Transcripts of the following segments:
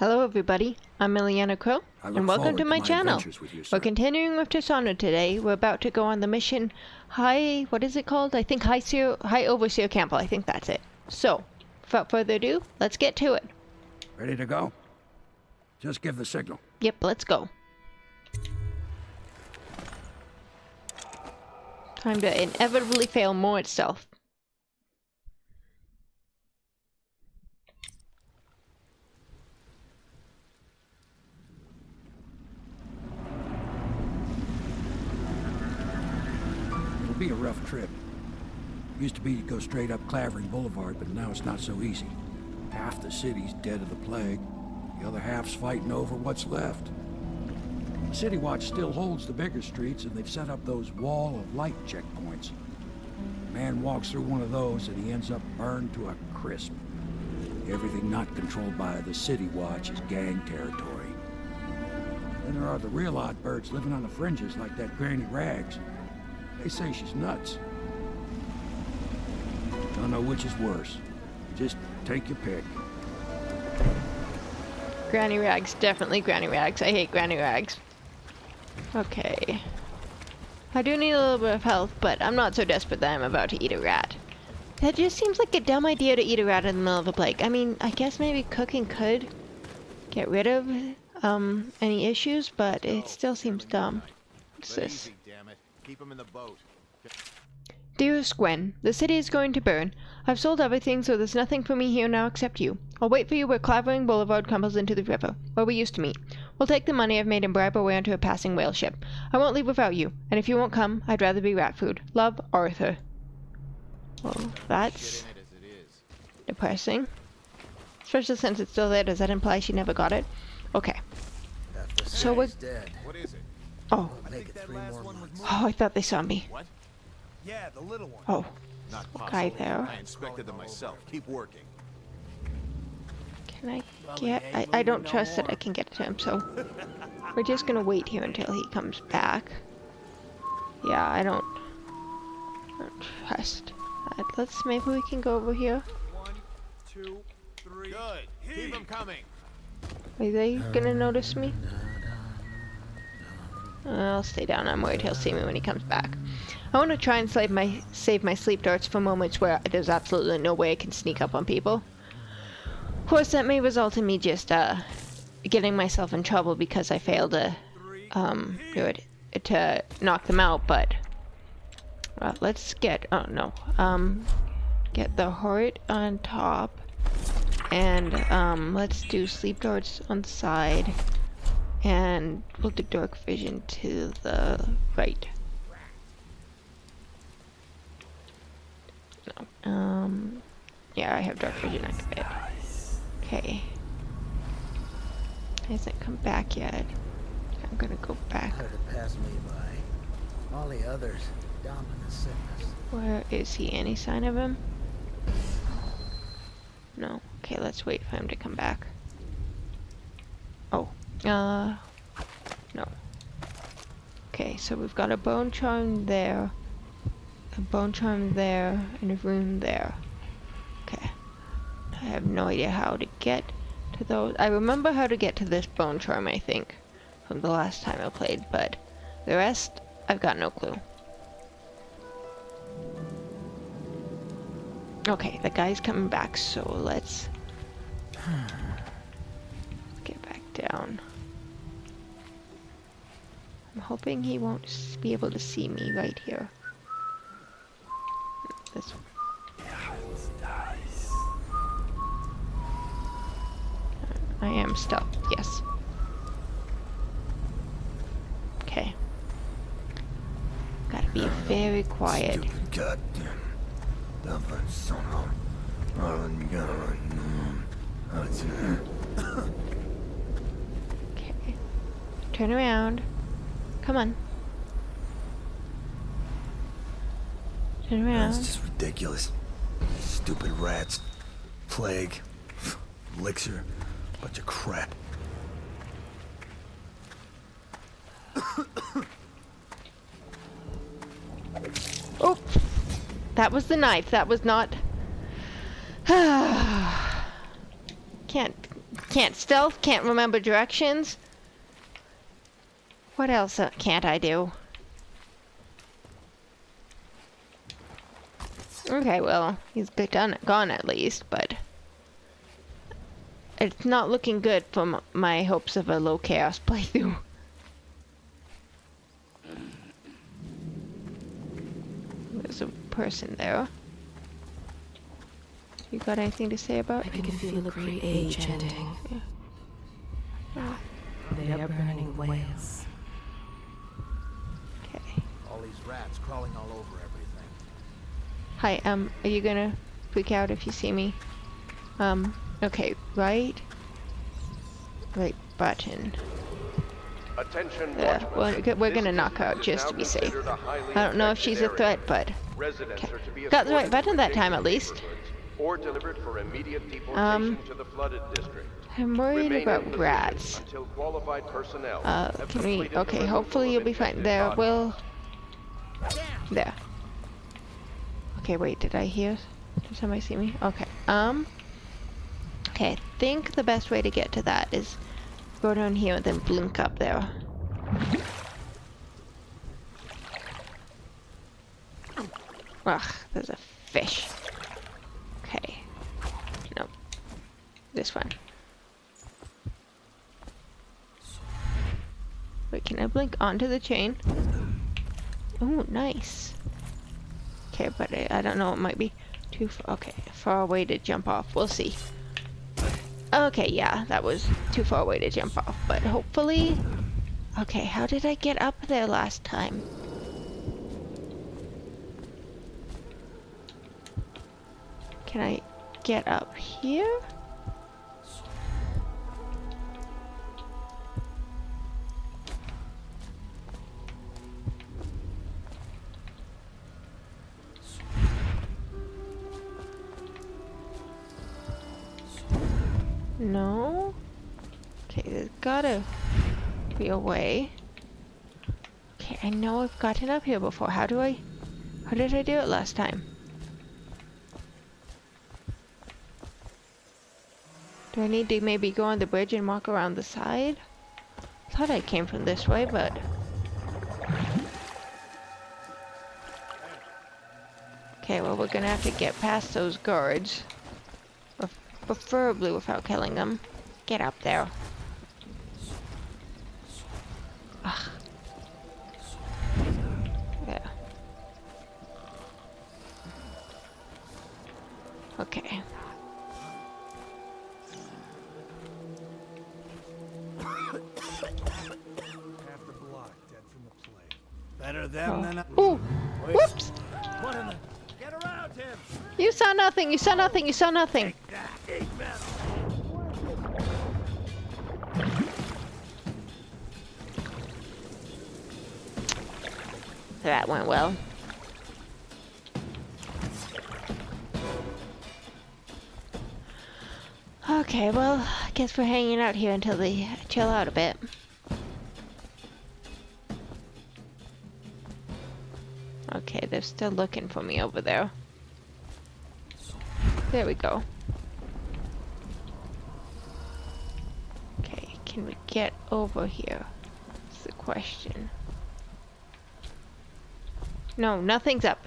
Hello everybody, I'm Miliana Crow, and welcome to my channel. We're continuing with Dishonored today. We're about to go on the mission what is it called? I think High Overseer Campbell, I think that's it. So, without further ado, let's get to it. Ready to go? Just give the signal. Yep, let's go. Time to inevitably fail more itself. It'll be a rough trip. Used to be to go straight up Clavering Boulevard, but now it's not so easy. Half the city's dead of the plague. The other half's fighting over what's left. The City Watch still holds the bigger streets, and they've set up those wall of light checkpoints. A man walks through one of those, and he ends up burned to a crisp. Everything not controlled by the City Watch is gang territory. Then there are the real odd birds living on the fringes like that Granny Rags. They say she's nuts. Don't know which is worse. Just take your pick. Granny Rags, definitely Granny Rags. I hate Granny Rags. Okay. I do need a little bit of health, but I'm not so desperate that I'm about to eat a rat. That just seems like a dumb idea to eat a rat in the middle of a plague. I mean, I guess maybe cooking could get rid of any issues, but it still seems dumb. What's this? Keep him in the boat. Dearest Gwen, the city is going to burn. I've sold everything, so there's nothing for me here now except you. I'll wait for you where Clavering Boulevard crumbles into the river, where we used to meet. We'll take the money I've made and bribe our way onto a passing whale ship. I won't leave without you, and if you won't come, I'd rather be rat food. Love, Arthur. Well, that's depressing. Especially since it's still there. Does that imply she never got it? Okay. So we're... What is it? Oh. Oh, I thought they saw me. What? Yeah, the little one. Oh. Not Guy possible. there. I inspected them myself. Keep working. Can I get... I don't trust that I can get to him, so... We're just gonna wait here until he comes back. Yeah, I don't trust that. Maybe we can go over here. 1, 2, 3. Good. Keep them coming. Are they gonna notice me? I'll stay down. I'm worried he'll see me when he comes back. I want to try and save my sleep darts for moments where there's absolutely no way I can sneak up on people. Of course, that may result in me just getting myself in trouble because I failed to to knock them out. But let's get get the heart on top, and let's do sleep darts on the side. And we'll do dark vision to the right. No. Yeah, I have dark vision activated. Okay. Hasn't come back yet. I'm gonna go back. Had to pass me by. All the others down in the sickness. Where is he? Any sign of him? No. Okay, let's wait for him to come back. Oh. No. Okay, so we've got a bone charm there, a bone charm there, and a rune there. Okay. I have no idea how to get to those. I remember how to get to this bone charm, I think, from the last time I played, but the rest, I've got no clue. Okay, the guy's coming back, so let's get back down. I'm hoping he won't be able to see me right here. This one. I am stuck, yes. Okay. Gotta be very quiet. Okay. Turn around. Come on. Turn around. That's just ridiculous. Stupid rats. Plague. Elixir. Bunch of crap. Oh! That was the knife. That was not... Can't Can't stealth, can't remember directions. What else can't I do? Okay, well, he's gone at least, but it's not looking good for my hopes of a low chaos playthrough. There's a person there. You got anything to say about it? I can feel a great age ending. Yeah. They are burning whales. Okay. All these rats crawling all over everything. Hi, are you gonna freak out if you see me? Okay, right button. Attention, We're gonna knock her out just to be safe. I don't know if she's a threat, but okay. Got the right button that time at least. Or delivered for immediate deportation to the flooded district. I'm worried about rats. Until qualified personnel Can we? Okay, hopefully you'll be fine. There, there. Okay, wait, did I hear? Did somebody see me? Okay, okay, I think the best way to get to that is go down here and then blink up there. Ugh, there's a fish. Okay. Nope. This one. Wait, can I blink onto the chain? Oh, nice. Okay, but I don't know, it might be too far away to jump off. We'll see. Okay, yeah, that was too far away to jump off, but hopefully... Okay, how did I get up there last time? Can I get up here? No? Okay, there's gotta be a way. Okay, I know I've gotten up here before. How did I do it last time? Do I need to maybe go on the bridge and walk around the side? I thought I came from this way, but... Okay, well, we're gonna have to get past those guards. Preferably without killing them. Get up there. Ugh. Yeah. Okay. Half the block dead from the plague. Better them than Ooh! Whoops! What in the... Get around him! You saw nothing! You saw nothing! You saw nothing! That went well. Okay, well, I guess we're hanging out here until they chill out a bit. Okay, they're still looking for me over there. There we go. Okay, can we get over here? That's the question. No, nothing's up.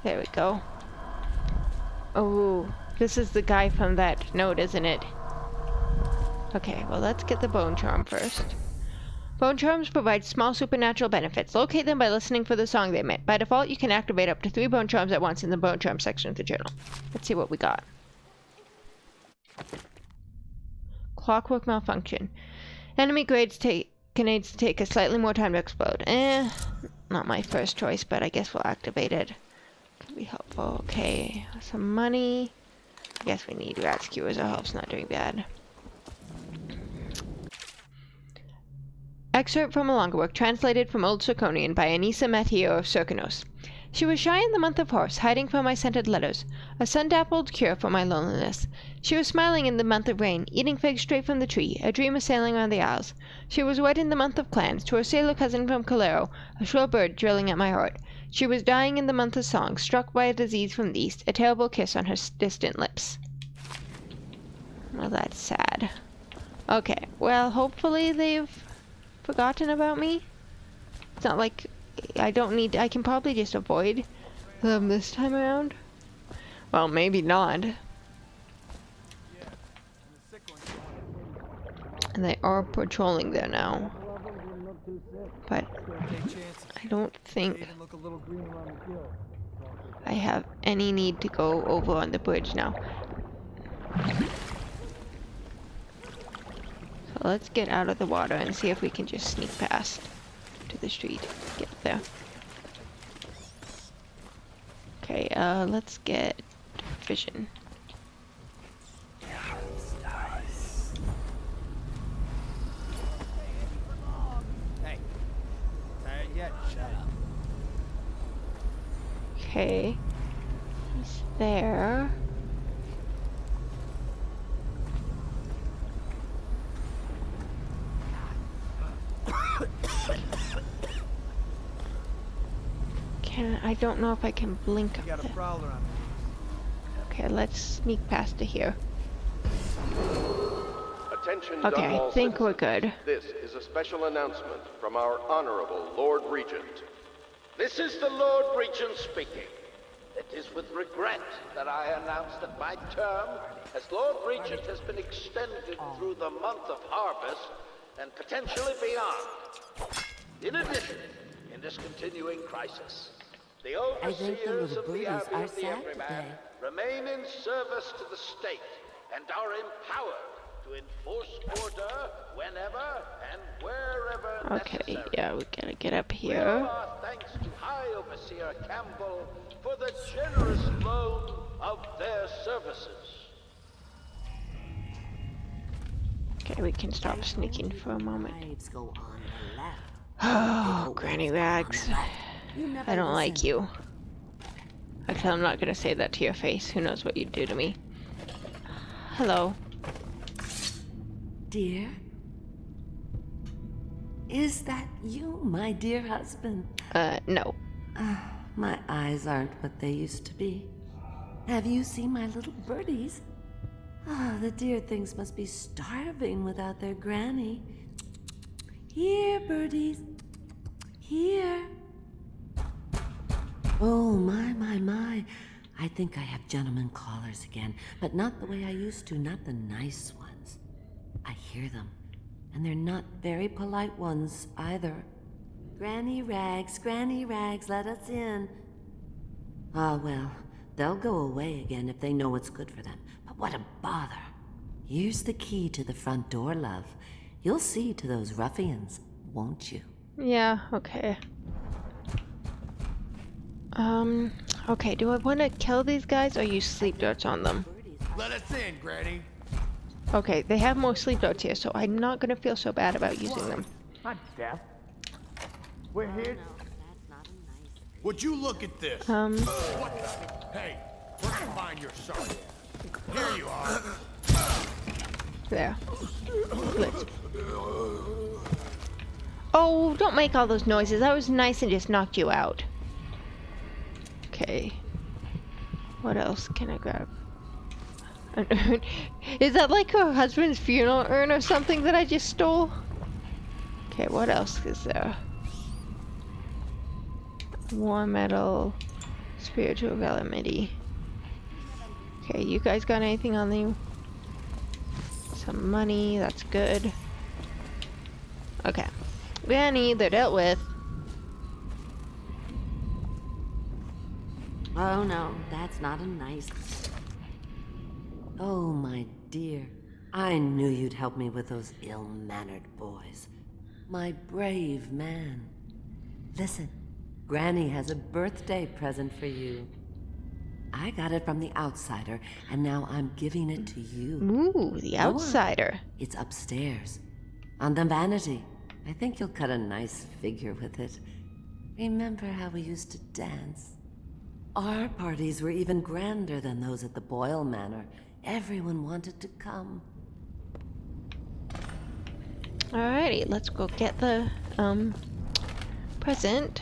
There we go. Oh, this is the guy from that note, isn't it? Okay, well, let's get the bone charm first. Bone charms provide small supernatural benefits. Locate them by listening for the song they emit. By default, you can activate up to 3 bone charms at once in the bone charm section of the journal. Let's see what we got. Clockwork malfunction. Enemy grenades take a slightly more time to explode. Not my first choice, but I guess we'll activate it. Could be helpful. Okay, some money. I guess we need rat skewers. Our health's not doing bad. Excerpt from a longer work translated from Old Circonian by Anissa Mathieu of Circanos. She was shy in the month of horse, hiding from my scented letters, a sun-dappled cure for my loneliness. She was smiling in the month of rain, eating figs straight from the tree, a dreamer sailing on the isles. She was wed in the month of clans, to her sailor cousin from Calero, a shrill bird drilling at my heart. She was dying in the month of song, struck by a disease from the east, a terrible kiss on her distant lips. Well, that's sad. Okay, well, hopefully they've forgotten about me. It's not like I can probably just avoid them this time around. Well, maybe not. And they are patrolling there now. But I don't think I have any need to go over on the bridge now. So let's get out of the water and see if we can just sneak past to the street. Get there. Okay, let's get vision. Hey. Tired yet? Shut up. Okay. He's there. I don't know if I can blink up You got a there. prowler on me. Okay, let's sneak past to here. Attention, Okay, Dunwall I think we're citizens. good. This is a special announcement from our Honorable Lord Regent. This is the Lord Regent speaking. It is with regret that I announce that my term as Lord Regent has been extended through the month of harvest and potentially beyond. In addition, in this continuing crisis, the overseers of the Abbey of the Everyman remain in service to the state and are empowered to enforce order whenever and wherever Okay, necessary. yeah, we gotta get up We owe here. our thanks to High Overseer Campbell for the generous loan of their services. Okay, we can stop sneaking for a moment. Lives go on the left. Oh, Granny Rags. I don't like you. Actually, I'm not gonna say that to your face. Who knows what you'd do to me. Hello. Dear? Is that you, my dear husband? No. My eyes aren't what they used to be. Have you seen my little birdies? Ah, the dear things must be starving without their granny. Here, birdies. Here. Oh, my. I think I have gentlemen callers again, but not the way I used to, not the nice ones. I hear them, and they're not very polite ones either. Granny Rags, let us in. Ah, well, they'll go away again if they know what's good for them. But what a bother. Here's the key to the front door, love. You'll see to those ruffians, won't you? Yeah, okay. Okay, do I want to kill these guys or use sleep darts on them? Let us in, Granny. Okay, they have more sleep darts here, so I'm not gonna feel so bad about using them. Not deaf. We're here. Would you look at this? What the? Hey, we're gonna find your son. Here you are. There. Let's... Oh, don't make all those noises. I was nice and just knocked you out. Okay. What else can I grab? An urn. Is that like her husband's funeral urn or something that I just stole? Okay, what else is there? War metal, spiritual calamity. Okay, you guys got anything on you? Some money, that's good. Okay. Granny, they're dealt with. Oh no, that's not a nice... Oh, my dear. I knew you'd help me with those ill-mannered boys. My brave man. Listen, Granny has a birthday present for you. I got it from the outsider, and now I'm giving it to you. Ooh, the Go on. outsider. It's upstairs. On the vanity. I think you'll cut a nice figure with it. Remember how we used to dance? Our parties were even grander than those at the Boyle Manor. Everyone wanted to come. Alrighty, let's go get the present.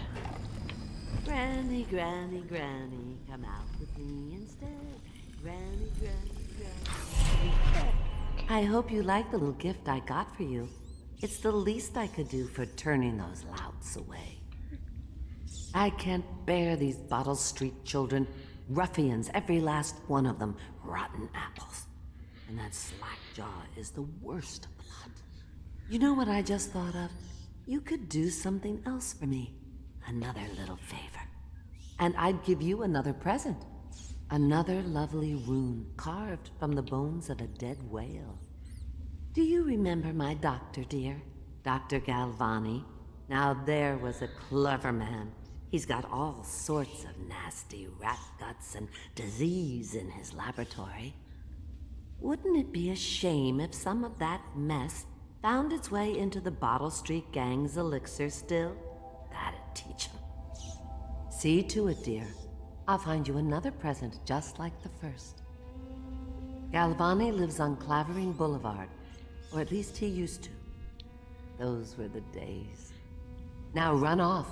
Granny, Granny, Granny, come out with me instead. Granny, Granny, Granny. I hope you like the little gift I got for you. It's the least I could do for turning those louts away. I can't bear these Bottle Street children. Ruffians, every last one of them. Rotten apples. And that Slackjaw is the worst lot. You know what I just thought of? You could do something else for me. Another little favor. And I'd give you another present. Another lovely rune carved from the bones of a dead whale. Do you remember my doctor, dear? Dr. Galvani? Now there was a clever man. He's got all sorts of nasty rat guts and disease in his laboratory. Wouldn't it be a shame if some of that mess found its way into the Bottle Street Gang's elixir still? That'd teach him. See to it, dear. I'll find you another present just like the first. Galvani lives on Clavering Boulevard, or at least he used to. Those were the days. Now run off.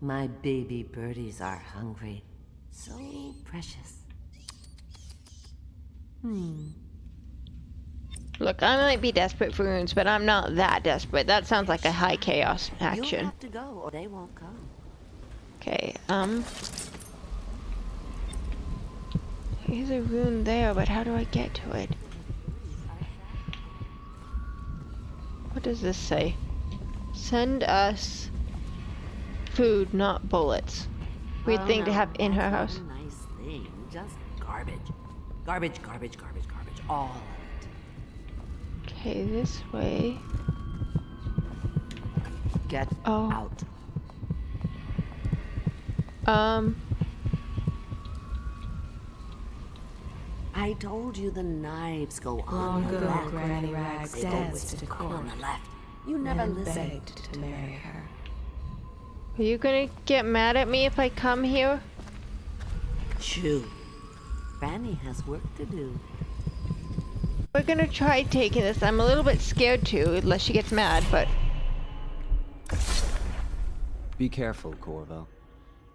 My baby birdies are hungry. So precious. Look, I might be desperate for runes, but I'm not that desperate. That sounds like a high chaos You'll action. have to go, or they won't come. Okay, here's a rune there, but how do I get to it? What does this say? Send us food, not bullets. Weird thing to have in her house. Nice thing, just garbage. Garbage, garbage, garbage, garbage. All of it. Okay, this way. Get Oh. out. I told you the knives go on the left. Granny Rags They go danced with at a on court, the left. You never and listened. begged to marry her. Are you gonna get mad at me if I come here? Shoo. Granny has work to do. We're gonna try taking this. I'm a little bit scared to, unless she gets mad, but... Be careful, Corvo.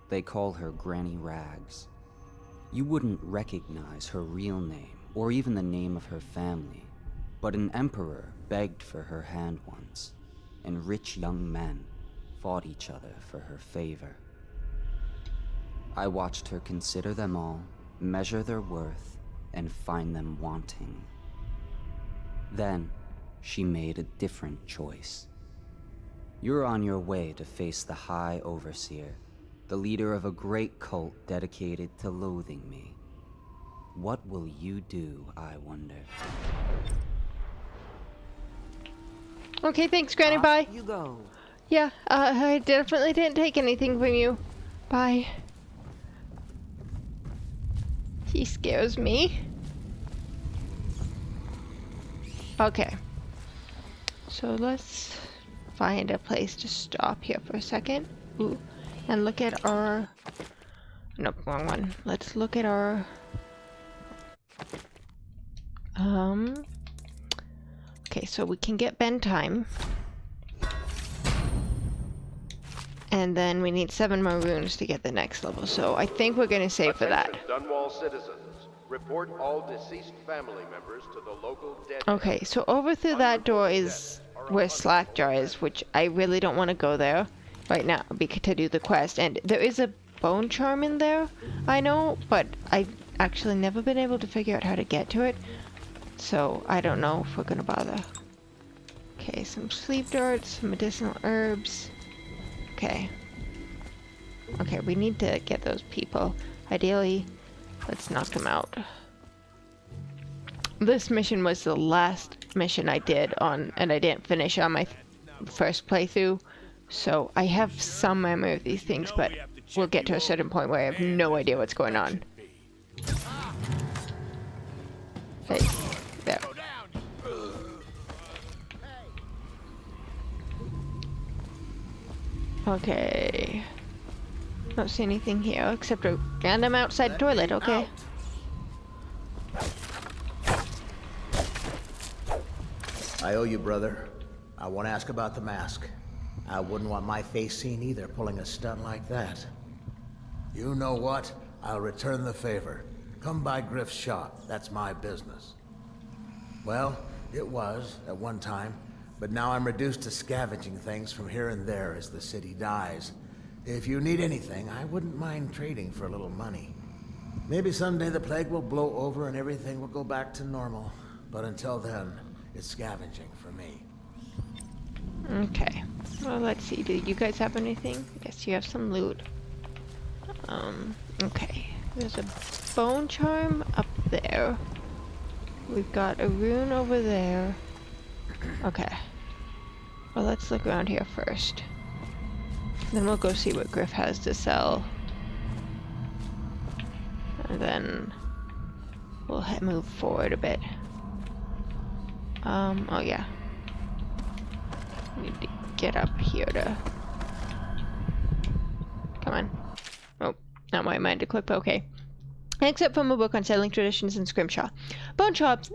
They call her Granny Rags. You wouldn't recognize her real name, or even the name of her family. But an emperor begged for her hand once, and rich young men fought each other for her favor. I watched her consider them all, measure their worth, and find them wanting. Then, she made a different choice. You're on your way to face the High Overseer, the leader of a great cult dedicated to loathing me. What will you do, I wonder? Okay, thanks, Granny, bye. You go. Yeah, I definitely didn't take anything from you. Bye. He scares me. Okay. So let's find a place to stop here for a second. Ooh. And look at our... Nope, wrong one. Let's look at our... Okay, so we can get Ben time. And then we need 7 more runes to get the next level. So I think we're gonna save for that. Dunwall citizens, report all deceased family members to the local dead. Okay, so over through that door is where Slackjaw is, which I really don't want to go there right now to do the quest. And there is a bone charm in there, I know, but I've actually never been able to figure out how to get to it. So I don't know if we're gonna bother. Okay, some sleep darts, some medicinal herbs. Okay. Okay, we need to get those people. Ideally, let's knock them out. This mission was the last mission I did on, and I didn't finish on my first playthrough. So I have some memory of these things, but we'll get to a certain point where I have no idea what's going on. Hey, there. Okay. Don't see anything here except a random outside toilet, okay? I owe you, brother. I won't ask about the mask. I wouldn't want my face seen either, pulling a stunt like that. You know what? I'll return the favor. Come by Griff's shop. That's my business. Well, it was, at one time, but now I'm reduced to scavenging things from here and there as the city dies. If you need anything, I wouldn't mind trading for a little money. Maybe someday the plague will blow over and everything will go back to normal. But until then, it's scavenging for me. Okay. Well, let's see. Do you guys have anything? Yes, you have some loot. Okay. There's a bone charm up there. We've got a rune over there. Okay. Well, let's look around here first. Then we'll go see what Griff has to sell. And then we'll move forward a bit. Oh yeah. Need to get up here to... Come on. Oh, not what I meant to click, but okay. Except from a book on settling traditions in Scrimshaw. Bone charms,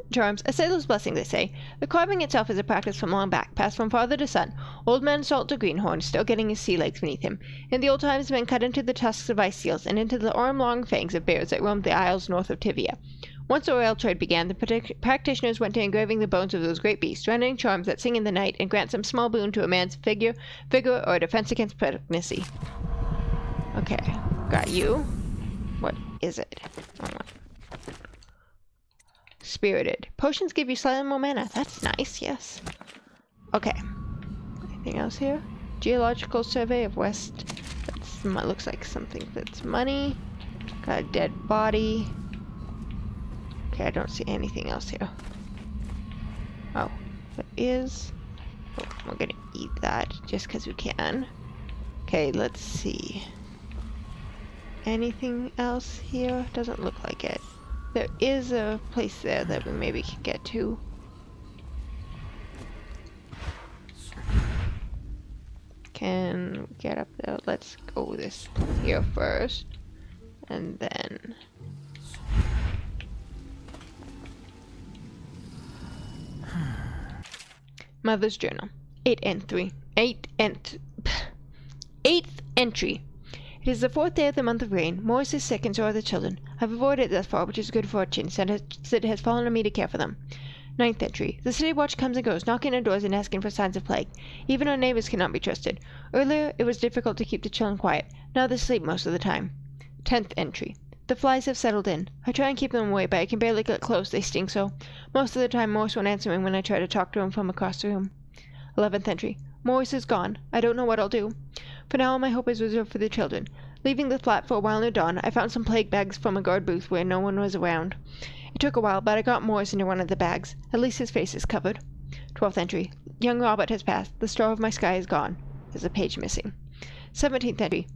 a sailor's blessing, they say. The carving itself is a practice from long back, passed from father to son. Old man Salt to Greenhorn, still getting his sea legs beneath him. In the old times, men cut into the tusks of ice seals and into the arm-long fangs of bears that roamed the isles north of Tivia. Once the oil trade began, the practitioners went to engraving the bones of those great beasts, rendering charms that sing in the night and grant some small boon to a man's vigor, or a defense against pregnancy. Okay, got you. What is it? Oh, Spirited. Potions give you slightly more mana. That's nice, yes. Okay. Anything else here? Geological survey of West. That looks like something that's money. Got a dead body. Okay, I don't see anything else here. Oh, there is. Oh, we're gonna eat that just because we can. Okay, let's see. Anything else here? Doesn't look like it. There is a place there that we maybe can get to. Can we get up there? Let's go this here first. And then... Mother's Journal. 8th entry. It is the 4th day of the month of rain. Morris is sick and so are the children. I've avoided it thus far, which is good fortune, since it has fallen on me to care for them. 9th entry. The city watch comes and goes, knocking on doors and asking for signs of plague. Even our neighbors cannot be trusted. Earlier, it was difficult to keep the children quiet. Now they sleep most of the time. 10th entry. The flies have settled in. I try and keep them away, but I can barely get close, they sting so. Most of the time, Morris won't answer me when I try to talk to him from across the room. 11th entry. Morris is gone. I don't know what I'll do. For now, all my hope is reserved for the children. Leaving the flat for a while near dawn, I found some plague bags from a guard booth where no one was around. It took a while, but I got Morris into one of the bags. At least his face is covered. 12th entry. Young Robert has passed. The star of my sky is gone. There's a page missing. 17th entry.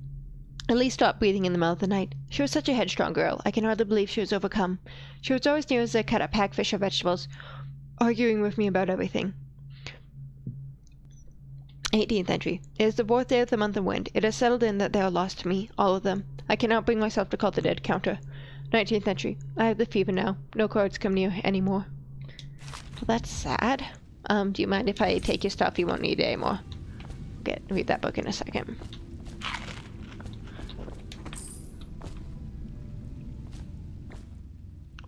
Elise stopped breathing in the middle of the night. She was such a headstrong girl. I can hardly believe she was overcome. She was always near as I cut up hagfish or vegetables, arguing with me about everything. 18th entry. It is the 4th day of the month of wind. It has settled in that they are lost to me, all of them. I cannot bring myself to call the dead counter. 19th entry. I have the fever now. No cards come near anymore. Well, that's sad. Do you mind if I take your stuff? You won't need it anymore. Read that book in a second.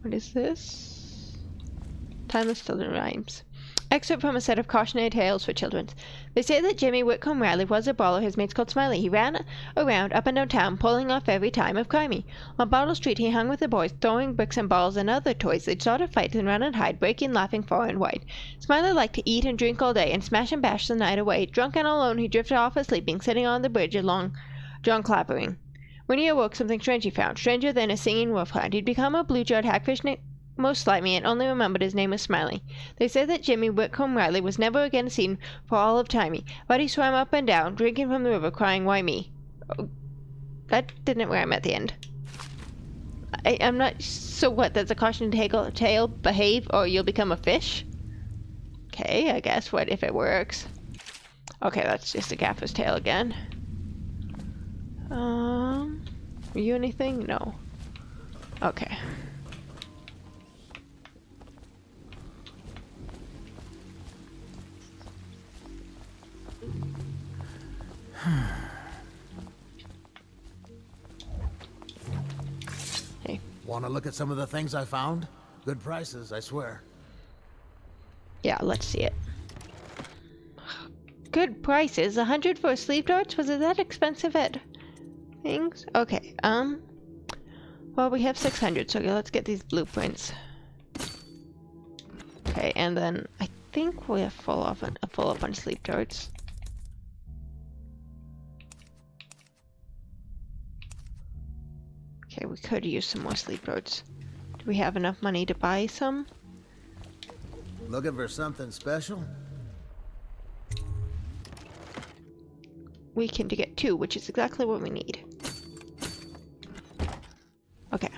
What is this? Timeless Children Rhymes. Excerpt from a set of cautionary tales for children. They say that Jimmy Whitcomb Riley was a brawler. His mates called Smiley. He ran around up and down town, pulling off every time of crimey. On Bottle Street he hung with the boys, throwing bricks and balls and other toys. They'd start a fight and run and hide, breaking, laughing far and wide. Smiley liked to eat and drink all day, and smash and bash the night away. Drunk and alone he drifted off asleeping, sitting on the bridge along John Clavering. When he awoke, something strange he found, stranger than a singing wolfhound. He'd become a blue-jawed hagfish most slimy, and only remembered his name was Smiley. They say that Jimmy Whitcomb Riley was never again seen for all of timey, but he swam up and down, drinking from the river, crying, "Why me?" Oh, that didn't rhyme at the end. I'm not... So what, that's a cautionary tale? Behave, or you'll become a fish? Okay, I guess. What if it works? Okay, that's just a gaffer's tale again. Are you anything? No. Okay. Hey. Want to look at some of the things I found? Good prices, I swear. Yeah, let's see it. Good prices. 100 for a sleep darts? Was it that expensive at things? Okay, well, we have 600, so let's get these blueprints. Okay, and then I think we're full up on sleep darts. Okay, we could use some more sleep darts. Do we have enough money to buy some? Looking for something special? We can get 2, which is exactly what we need. Okay.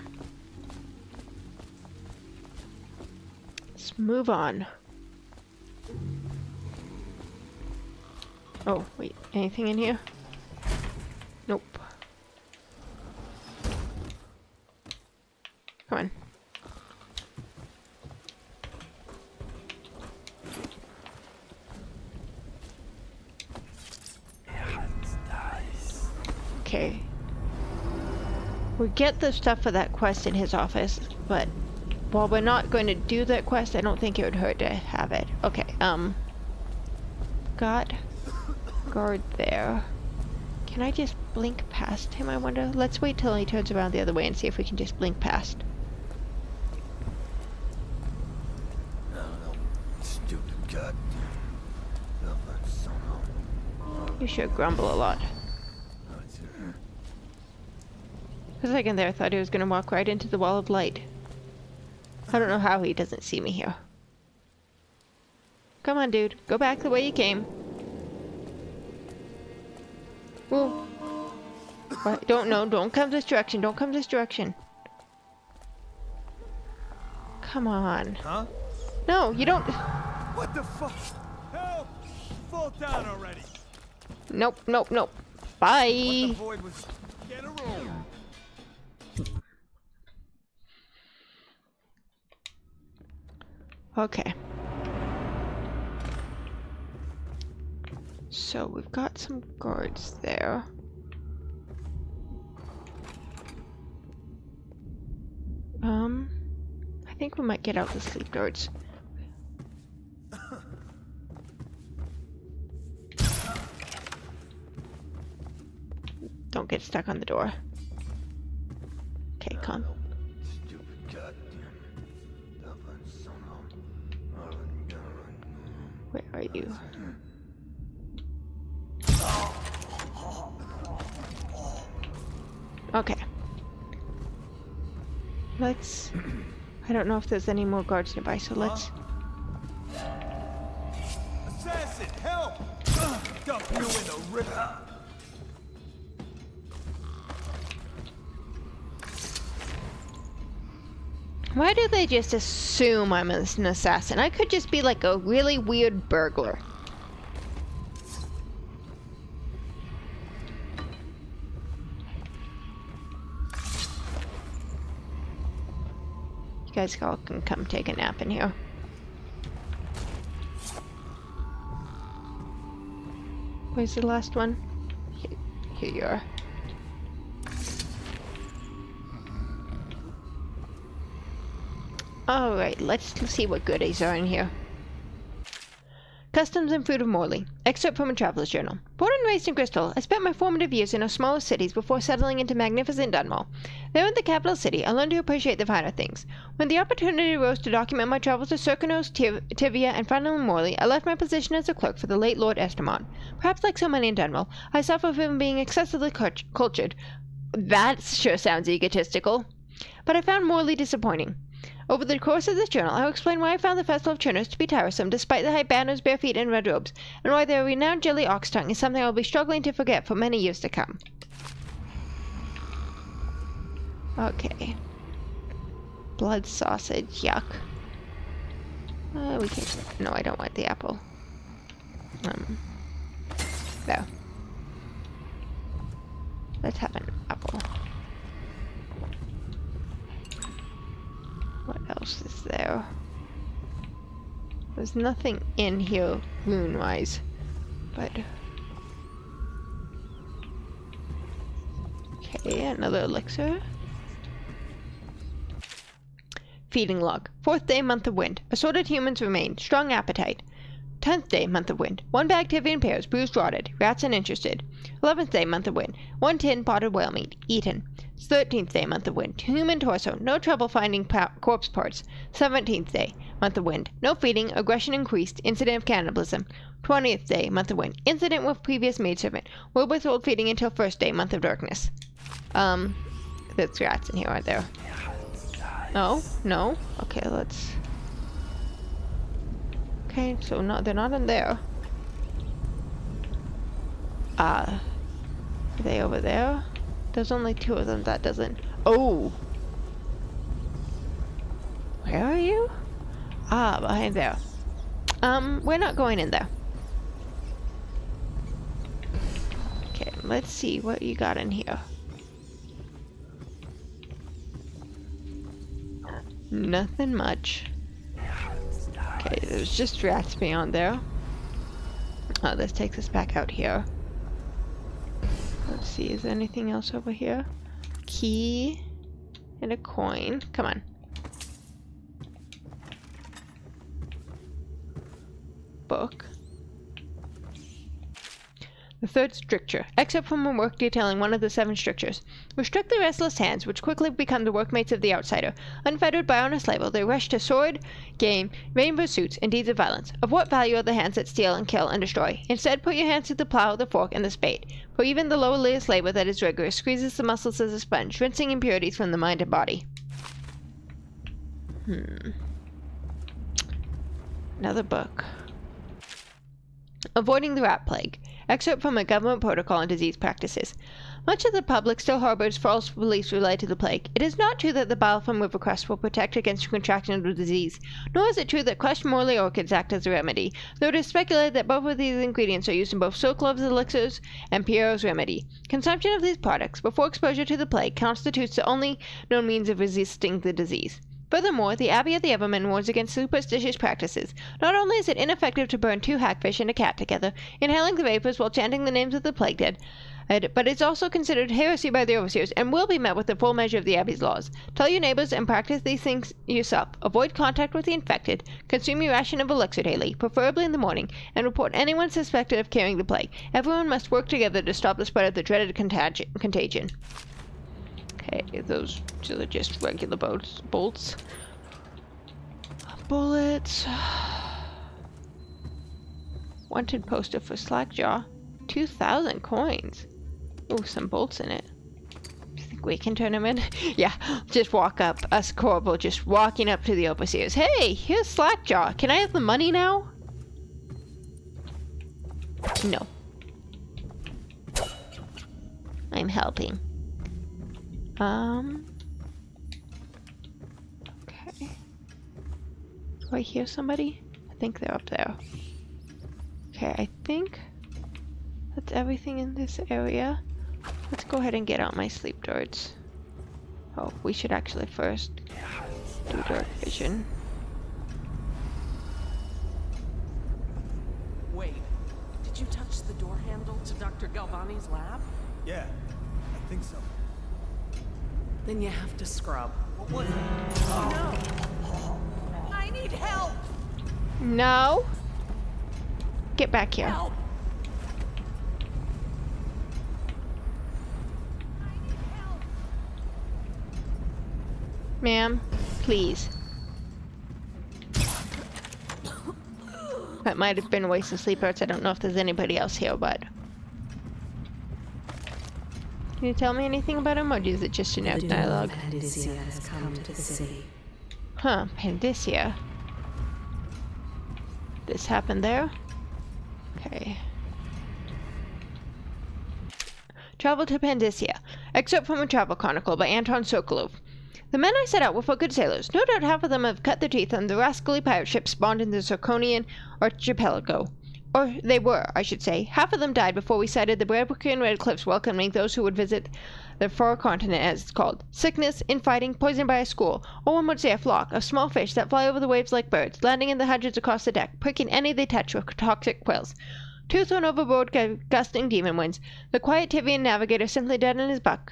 Let's move on. Oh, wait. Anything in here? Nope. Come on. Okay. We get the stuff for that quest in his office, but while we're not going to do that quest, I don't think it would hurt to have it. Okay, got guard there. Can I just blink past him, I wonder? Let's wait till he turns around the other way and see if we can just blink past. No, stupid god. You sure grumble a lot. For a second there, I thought he was going to walk right into the wall of light. I don't know how he doesn't see me here. Come on, dude. Go back the way you came. Whoa. What? Don't come this direction. Don't come this direction. Come on. Huh? No, you don't. What the fuck? Help! Fall down already. Nope, nope, nope. Bye. What the void was. Get a roll. Okay. So we've got some guards there. I think we might get out the sleep guards. Don't get stuck on the door. Okay, come. Where are you? Okay. Let's... I don't know if there's any more guards nearby, so let's... Assassin, help! Dump you in the river. Why do they just assume I'm an assassin? I could just be like a really weird burglar. You guys all can come take a nap in here. Where's the last one? Here you are. Alright, let's see what goodies are in here. Customs and Food of Morley. Excerpt from a traveler's journal. Born and raised in Crystal, I spent my formative years in our smaller cities before settling into magnificent Dunwall. There in the capital city, I learned to appreciate the finer things. When the opportunity arose to document my travels to Circanos, Tivia, and finally Morley, I left my position as a clerk for the late Lord Estermont. Perhaps like so many in Dunwall, I suffer from being excessively cultured. That sure sounds egotistical. But I found Morley disappointing. Over the course of this journal, I will explain why I found the Festival of Churners to be tiresome, despite the high banners, bare feet, and red robes, and why their renowned jelly ox tongue is something I will be struggling to forget for many years to come. Okay. Blood sausage, yuck. We can... No, I don't want the apple. There. Let's have an apple. What else is there? There's nothing in here rune-wise, but... Okay, another elixir. Feeding log. 4th day, month of wind. Assorted humans remain. Strong appetite. 10th day, month of wind. 1 bag activity in pairs. Bruised, rotted. Rats uninterested. 11th day, month of wind. 1 tin potted whale meat. Eaten. 13th day, month of wind. Human torso. No trouble finding corpse parts. 17th day, month of wind. No feeding. Aggression increased. Incident of cannibalism. 20th day, month of wind. Incident with previous maidservant. Will withhold feeding until 1st day, month of darkness. There's rats in here, aren't there? No? No? Okay, let's... Okay, so no, they're not in there. Are they over there? There's only 2 of them, that doesn't... Oh! Where are you? Ah, behind there. We're not going in there. Okay, let's see what you got in here. Nothing much. Okay, there's just rats beyond there. Oh, this takes us back out here. Let's see, is there anything else over here? Key and a coin. Come on. Book. The 3rd stricture. Excerpt from a work detailing one of the 7 strictures. Restrict the restless hands, which quickly become the workmates of the outsider. Unfettered by honest labor, they rush to sword, game, vain pursuits, and deeds of violence. Of what value are the hands that steal and kill and destroy? Instead, put your hands to the plow, the fork, and the spade. For even the lowliest labor that is rigorous squeezes the muscles as a sponge, rinsing impurities from the mind and body. Another book. Avoiding the rat plague. Excerpt from a government protocol on disease practices. Much of the public still harbors false beliefs related to the plague. It is not true that the bile from rivercress will protect against contraction of the disease, nor is it true that crushed morley orchids act as a remedy, though it is speculated that both of these ingredients are used in both Silk Love's elixirs and Pierre's remedy. Consumption of these products before exposure to the plague constitutes the only known means of resisting the disease. Furthermore, the Abbey of the Everman warns against superstitious practices. Not only is it ineffective to burn 2 hagfish and a cat together, inhaling the vapors while chanting the names of the plague dead, but it's also considered heresy by the overseers and will be met with the full measure of the Abbey's laws. Tell your neighbors and practice these things yourself. Avoid contact with the infected. Consume your ration of elixir daily, preferably in the morning, and report anyone suspected of carrying the plague. Everyone must work together to stop the spread of the dreaded contagion. Okay, those are just regular bolts. Bullets. Wanted poster for Slackjaw. 2,000 coins. Ooh, some bolts in it. You think we can turn them in? Yeah, just walk up. Us Corporal just walking up to the overseers. Hey, here's Slackjaw. Can I have the money now? No. I'm helping. Okay. Do I hear somebody? I think they're up there. Okay, I think that's everything in this area. Let's go ahead and get out my sleep darts. Oh, we should actually first do dark vision. Wait, did you touch the door handle to Dr. Galvani's lab? Yeah, I think so. Then you have to scrub. What was it? Oh no! I need help! No! Get back here. Help! Ma'am, please. That might have been a waste of sleep arts. I don't know if there's anybody else here, but... Can you tell me anything about him, or is it just generic dialogue? Pandysia has come to the sea. Huh, Pandysia. This happened there? Okay. Travel to Pandysia. Excerpt from a travel chronicle by Anton Sokolov. The men I set out were for good sailors. No doubt half of them have cut their teeth on the rascally pirate ships spawned in the Zirconian archipelago. Or they were, I should say. Half of them died before we sighted the broken red cliffs welcoming those who would visit the far continent, as it's called. Sickness, infighting, poisoned by a school, or one would say a flock, of small fish that fly over the waves like birds, landing in the hundreds across the deck, pricking any they touch with toxic quills. 2 thrown overboard, gusting demon winds. The quiet Tivian navigator simply dead in his bunk,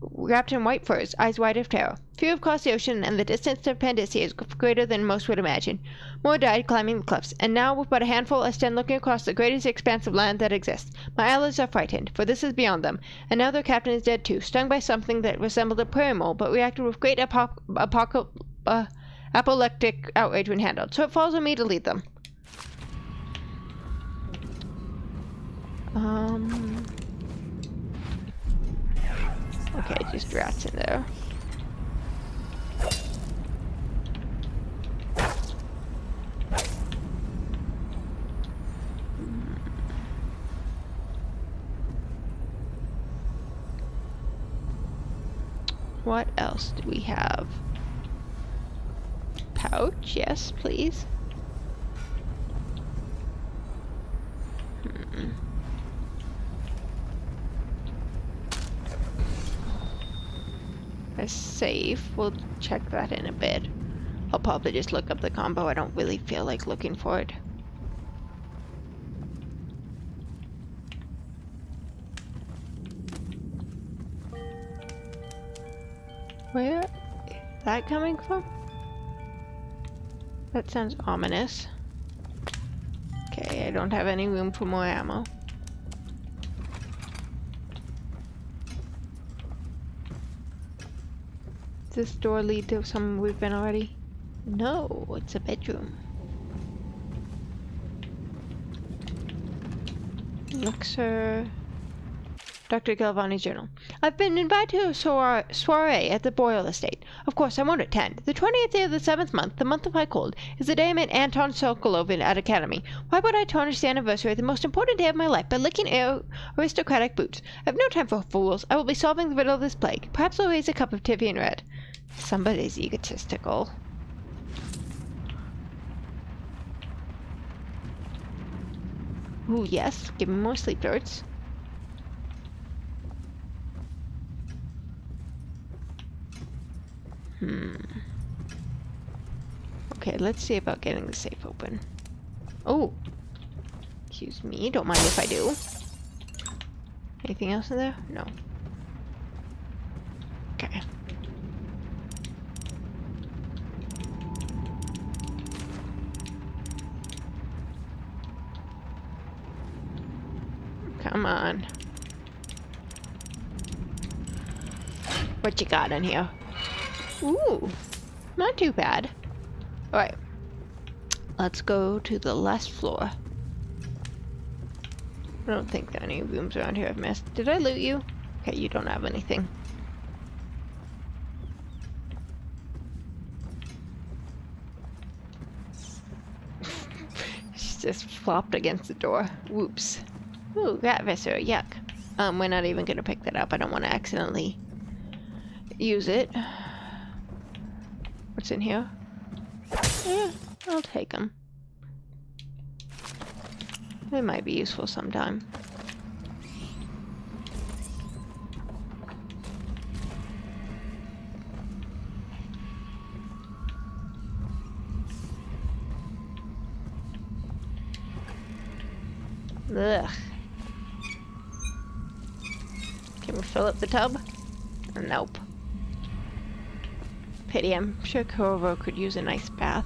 wrapped in white furs, eyes wide of terror. Few have crossed the ocean, and the distance to Pandyssia is greater than most would imagine. More died climbing the cliffs, and now, with but a handful, I stand looking across the greatest expanse of land that exists. My allies are frightened, for this is beyond them, and now their captain is dead too, stung by something that resembled a prairie mole, but reacted with great apoplectic outrage when handled. So it falls on me to lead them. Okay, just rats in there. What else do we have? Pouch, yes, please. A safe. We'll check that in a bit. I'll probably just look up the combo. I don't really feel like looking for it. Where is that coming from? That sounds ominous. Okay, I don't have any room for more ammo. Does this door lead to somewhere we've been already? No, it's a bedroom. Elixir. Dr. Galvani's journal. I've been invited to a soiree at the Boyle estate. Of course, I won't attend. The 20th day of the 7th month, the month of high cold, is the day I met Anton Sokolov at Academy. Why would I tarnish the anniversary of the most important day of my life by licking aristocratic boots? I have no time for fools. I will be solving the riddle of this plague. Perhaps I'll raise a cup of Tivian red. Somebody's egotistical. Ooh, yes. Give me more sleep darts. Okay, let's see about getting the safe open. Oh! Excuse me, don't mind if I do. Anything else in there? No. Okay. Come on. What you got in here? Ooh, not too bad. Alright. Let's go to the last floor. I don't think there are any rooms around here I've missed. Did I loot you? Okay, you don't have anything. She's just flopped against the door. Whoops. Ooh, rat viscera, yuck. We're not even gonna pick that up. I don't want to accidentally use it. What's in here? Yeah, I'll take them. They might be useful sometime. Ugh. Can we fill up the tub? Nope. Pity, I'm sure Corvo could use a nice bath.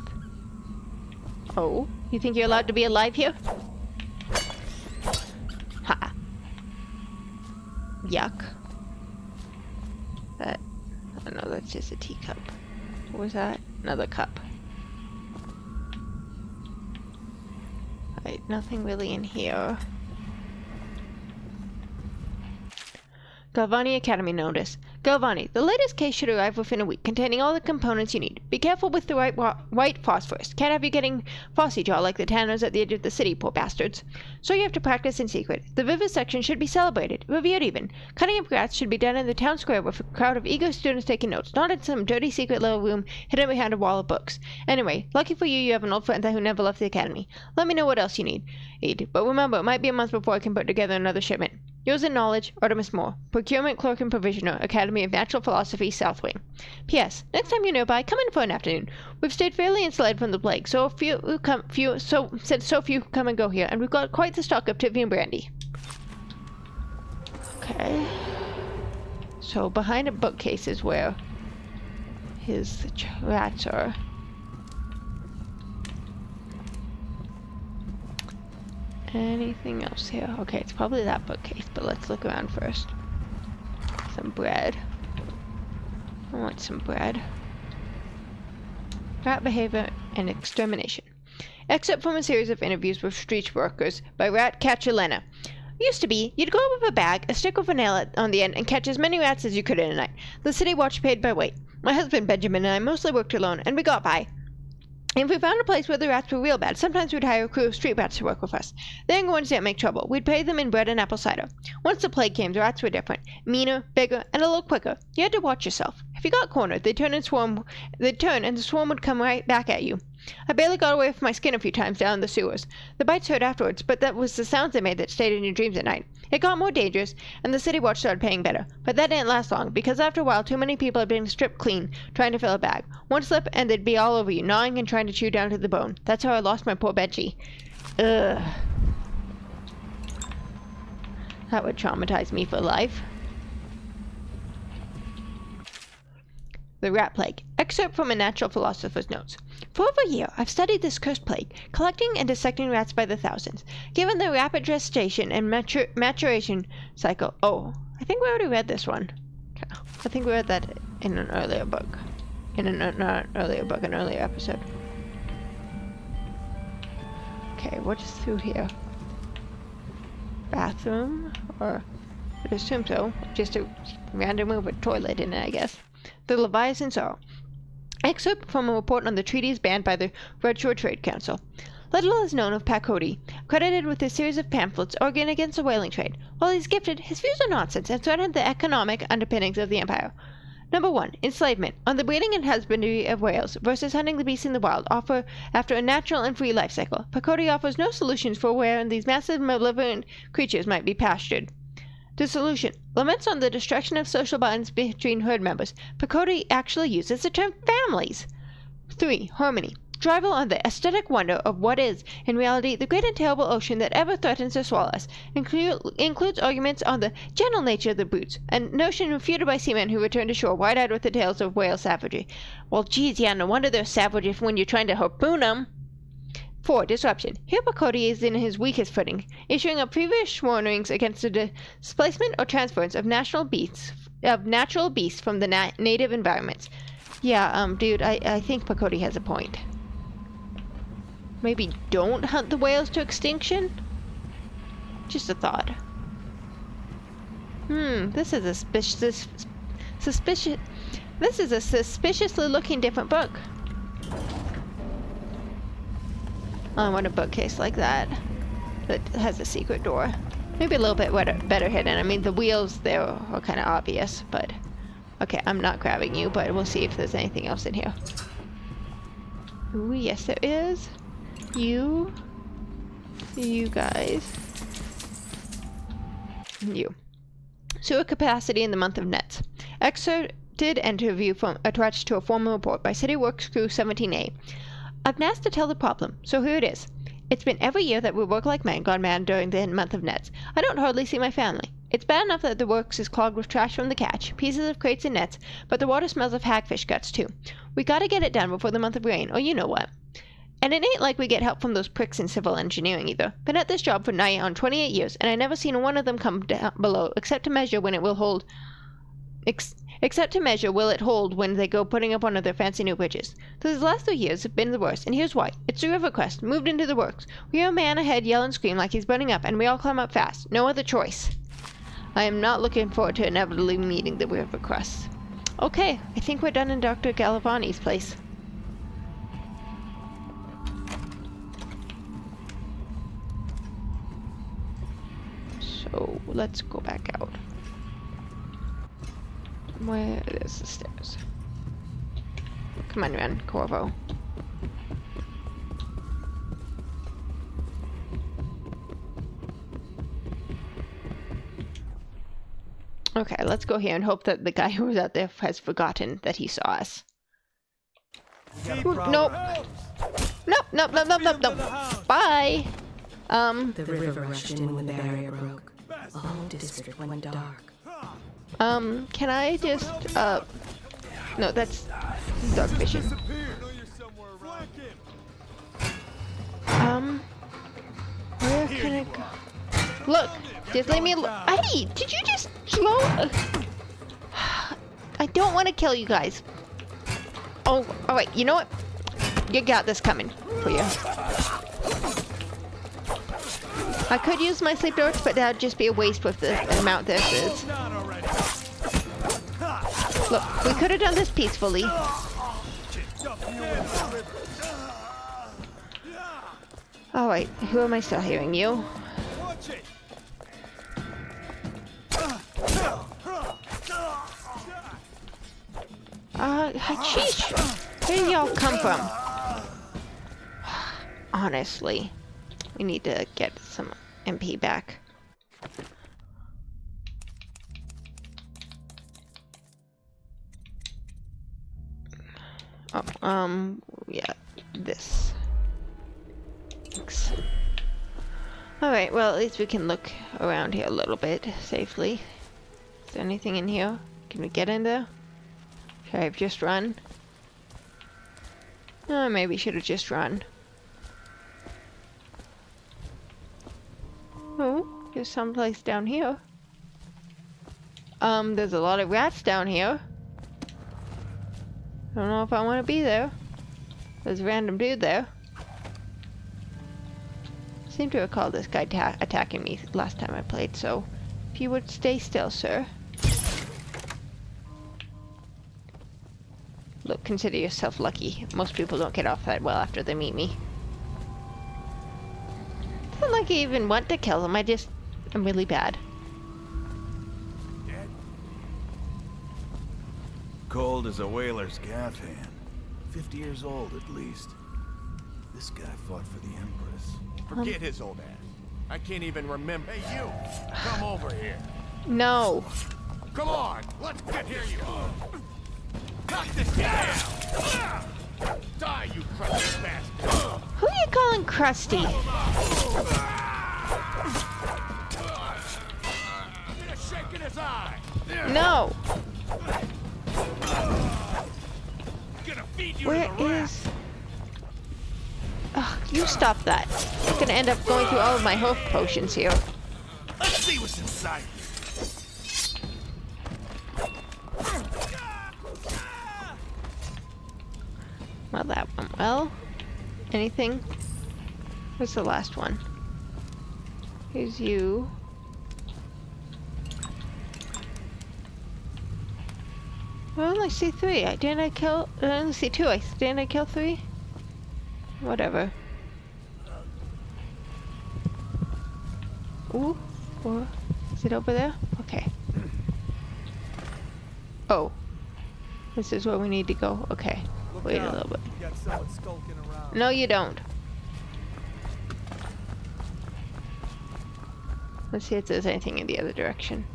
Oh, you think you're allowed to be alive here? Ha. Yuck. That, oh no, that's just a teacup. What was that? Another cup. Right, nothing really in here. Galvani Academy notice. Galvani, the latest case should arrive within a week, containing all the components you need. Be careful with the white phosphorus. Can't have you getting phossy jaw like the tanners at the edge of the city, poor bastards. So you have to practice in secret. The vivisection should be celebrated, revered even. Cutting up rats should be done in the town square with a crowd of eager students taking notes, not in some dirty secret little room hidden behind a wall of books. Anyway, lucky for you, you have an old friend who never left the academy. Let me know what else you need. But remember, it might be a month before I can put together another shipment. Yours in knowledge, Artemis Moore, Procurement Clerk and Provisioner, Academy of Natural Philosophy, South Wing. P.S. Next time you're nearby, come in for an afternoon. We've stayed fairly insulated from the plague, so few come and go here, and we've got quite the stock of Tivian brandy. Okay. So behind a bookcase is where his rats are. Anything else here? Okay, it's probably that bookcase, but let's look around first. Some bread. I want some bread. Rat behavior and extermination. Excerpt from a series of interviews with street workers by Rat Catcher Lena. Used to be, you'd go up with a bag, a stick with a nail on the end, and catch as many rats as you could in a night. The city watch paid by weight. My husband Benjamin and I mostly worked alone, and we got by. If we found a place where the rats were real bad, sometimes we'd hire a crew of street rats to work with us. The younger ones didn't make trouble. We'd pay them in bread and apple cider. Once the plague came, the rats were different. Meaner, bigger, and a little quicker. You had to watch yourself. If you got cornered, they'd turn and the swarm would come right back at you. I barely got away with my skin a few times down in the sewers. The bites hurt afterwards, but that was the sounds they made that stayed in your dreams at night. It got more dangerous, and the city watch started paying better. But that didn't last long, because after a while too many people had been stripped clean, trying to fill a bag. One slip, and they'd be all over you, gnawing and trying to chew down to the bone. That's how I lost my poor Benji. Ugh. That would traumatize me for life. The Rat Plague. Excerpt from a Natural Philosopher's Notes. For over a year, I've studied this cursed plague, collecting and dissecting rats by the thousands. Given the rapid gestation and maturation cycle... Oh, I think we already read this one. I think we read that in an earlier book. Not earlier book, an earlier episode. Okay, what's through here? Bathroom? Or... I'd assume so. Just a random move a toilet in it, I guess. The Leviathan Sorrow. Excerpt from a report on the treaties banned by the Red Shore Trade Council. Little is known of Pakoti, credited with a series of pamphlets arguing against the whaling trade. While he's gifted, his views are nonsense and threaten the economic underpinnings of the empire. Number 1. Enslavement. On the breeding and husbandry of whales versus hunting the beasts in the wild after a natural and free life cycle. Pakoti offers no solutions for where these massive malevolent creatures might be pastured. Dissolution. Laments on the destruction of social bonds between herd members. Pakoti actually uses the term families. 3. Harmony. Drivel on the aesthetic wonder of what is, in reality, the great and terrible ocean that ever threatens to swallow us. Includes arguments on the gentle nature of the brutes, a notion refuted by seamen who return to shore wide-eyed with the tales of whale savagery. Well, geez, yeah, no wonder they're savage when you're trying to harpoon them. 4. Disruption. Here Pakoti is in his weakest footing, issuing up feverish warnings against the displacement or transference of natural beasts from the native environments. Yeah, dude, I think Pakoti has a point. Maybe don't hunt the whales to extinction? Just a thought. This is a suspiciously looking different book. I want a bookcase like that has a secret door. Maybe a little bit better hidden. I mean, the wheels there are kind of obvious, but... Okay, I'm not grabbing you, but we'll see if there's anything else in here. Ooh, yes there is. You guys. You. Sewer capacity in the month of Nets. Excerpted interview attached to a formal report by City Works Crew 17A. I've been asked to tell the problem, so here it is. It's been every year that we work like men gone mad during the month of Nets. I don't hardly see my family. It's bad enough that the works is clogged with trash from the catch, pieces of crates and nets, but the water smells of hagfish guts too. We gotta get it done before the month of rain, or you know what. And it ain't like we get help from those pricks in civil engineering either. Been at this job for nigh on 28 years, and I never seen one of them come down below, except to measure when it will hold... Except to measure will it hold when they go putting up one of their fancy new bridges. These last 3 years have been the worst, and here's why. It's the River Crest, moved into the works. We hear a man ahead yell and scream like he's burning up, and we all climb up fast. No other choice. I am not looking forward to inevitably meeting the river crust. Okay, I think we're done in Dr. Galavani's place. So let's go back out. Where is the stairs? Come on, run, Corvo. Okay, let's go here and hope that the guy who was out there has forgotten that he saw us. Ooh, nope. Nope, nope, nope, nope, nope, nope. Bye! The river rushed in when the barrier broke. The whole district went dark. Can I just, no, that's dog fishing. Where can I go? Look, just leave me alone. Hey, did you just slow? I don't want to kill you guys. Oh, alright, you know what? You got this coming for you. I could use my sleep darts, but that'd just be a waste with the amount this is. Look, we could have done this peacefully. Alright, who am I still hearing? You? Sheesh! Where did y'all come from? Honestly, we need to get some MP back. Oh, yeah, this. Thanks. Alright, well, at least we can look around here a little bit safely. Is there anything in here? Can we get in there? Should I have just run? Oh, maybe should have just run. Oh, there's someplace down here. There's a lot of rats down here. I don't know if I want to be there. There's a random dude there. I seem to recall this guy attacking me last time I played, so if you would stay still, sir. Look, consider yourself lucky. Most people don't get off that well after they meet me. It's not like I even want to kill them, I'm really bad. Cold as a whaler's gaff hand. 50 years old at least. This guy fought for the Empress. Forget his old ass. I can't even remember. Hey, you! Come over here. No. Come on, let's get here, you. Knock this guy down! Die, you crusty bastard! Who are you calling crusty? I'm gonna shake in his eye! No! Gonna feed you Where to the rat. is... Ugh, you stop that. I'm gonna end up going through all of my health potions here. Let's see what's inside. Well, that went well. Anything? Where's the last one? Here's you. I only see 3. I only see 2. Didn't I kill 3? Whatever. Ooh. Or is it over there? Okay. Oh. This is where we need to go. Okay. Wait a little bit. No, you don't. Let's see if there's anything in the other direction.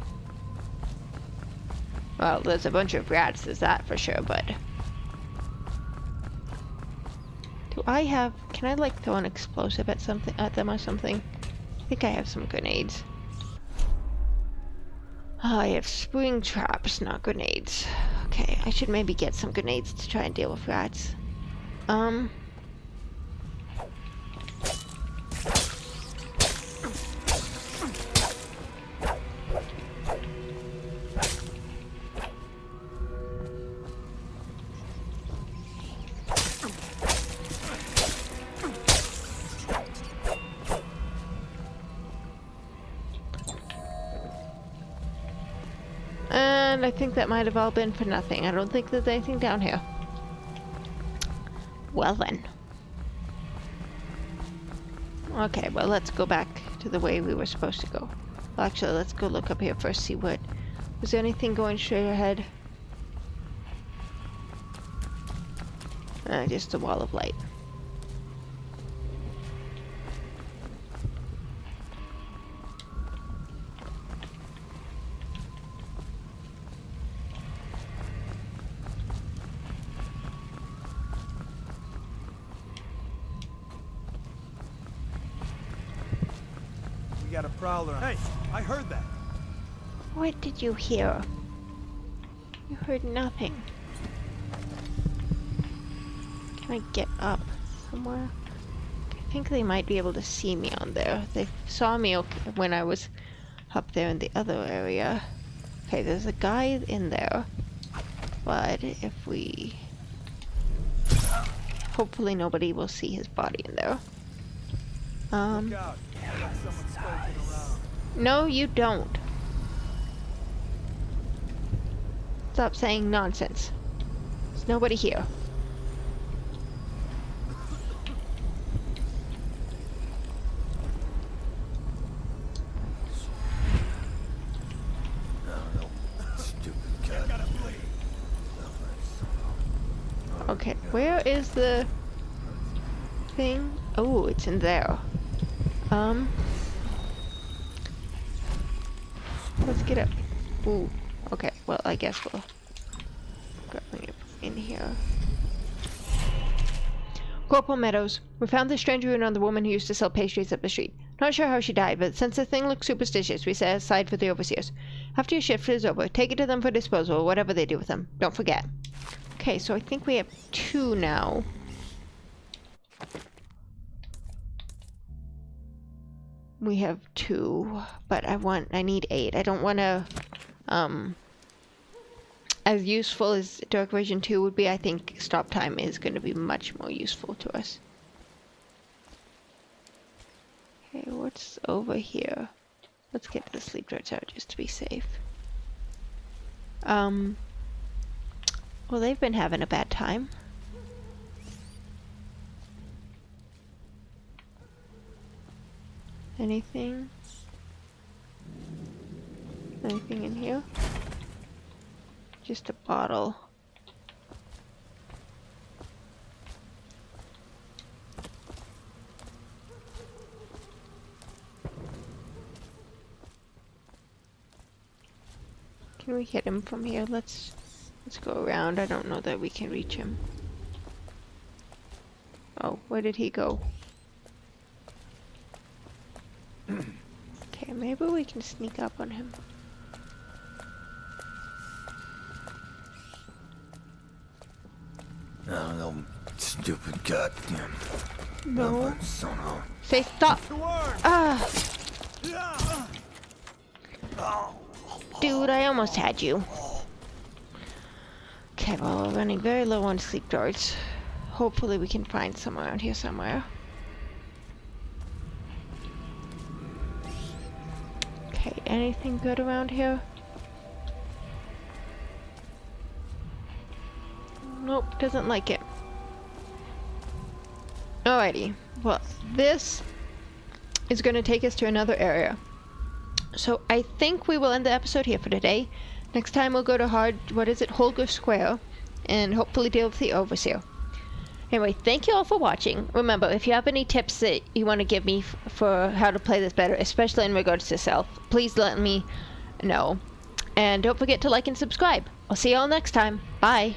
Well, there's a bunch of rats, there's that for sure, but... Can I like throw an explosive at them or something? I think I have some grenades. Oh, I have spring traps, not grenades. Okay, I should maybe get some grenades to try and deal with rats. And I think that might have all been for nothing. I don't think there's anything down here. Well then. Okay, well let's go back to the way we were supposed to go. Well, actually, let's go look up here first, see what... Was there anything going straight ahead? Just a wall of light. We got a prowler. Hey, I heard that. What did you hear? You heard nothing. Can I get up somewhere? I think they might be able to see me on there. They saw me when I was up there in the other area. Okay, there's a guy in there. But if we... Hopefully nobody will see his body in there. No, you don't. Stop saying nonsense. There's nobody here. Okay, where is the thing? Oh, it's in there. Let's get up. Ooh, okay, well, I guess we'll go in here. Corporal Meadows, we found the strange ruin on the woman who used to sell pastries up the street. Not sure how she died, but since the thing looks superstitious, we set aside for the overseers. After your shift is over, take it to them for disposal, or whatever they do with them. Don't forget. Okay, so I think we have 2 now. We have 2, but I need 8. I don't want to, as useful as Dark Version 2 would be, I think stop time is going to be much more useful to us. Okay, what's over here? Let's get the sleep darts out just to be safe. Well, they've been having a bad time. Anything? Anything in here? Just a bottle. Can we hit him from here? Let's go around. I don't know that we can reach him. Oh, where did he go? Okay, maybe we can sneak up on him. No, stupid goddamn. No. Son of... Say stop! Ah! Dude, I almost had you. Okay, well, we're running very low on sleep darts. Hopefully we can find some around here somewhere. Okay, anything good around here? Nope, doesn't like it. Alrighty, well, this is going to take us to another area. So I think we will end the episode here for today. Next time we'll go to Holger Square, and hopefully deal with the Overseer. Anyway, thank you all for watching. Remember, if you have any tips that you want to give me for how to play this better, especially in regards to stealth, please let me know. And don't forget to like and subscribe. I'll see you all next time. Bye.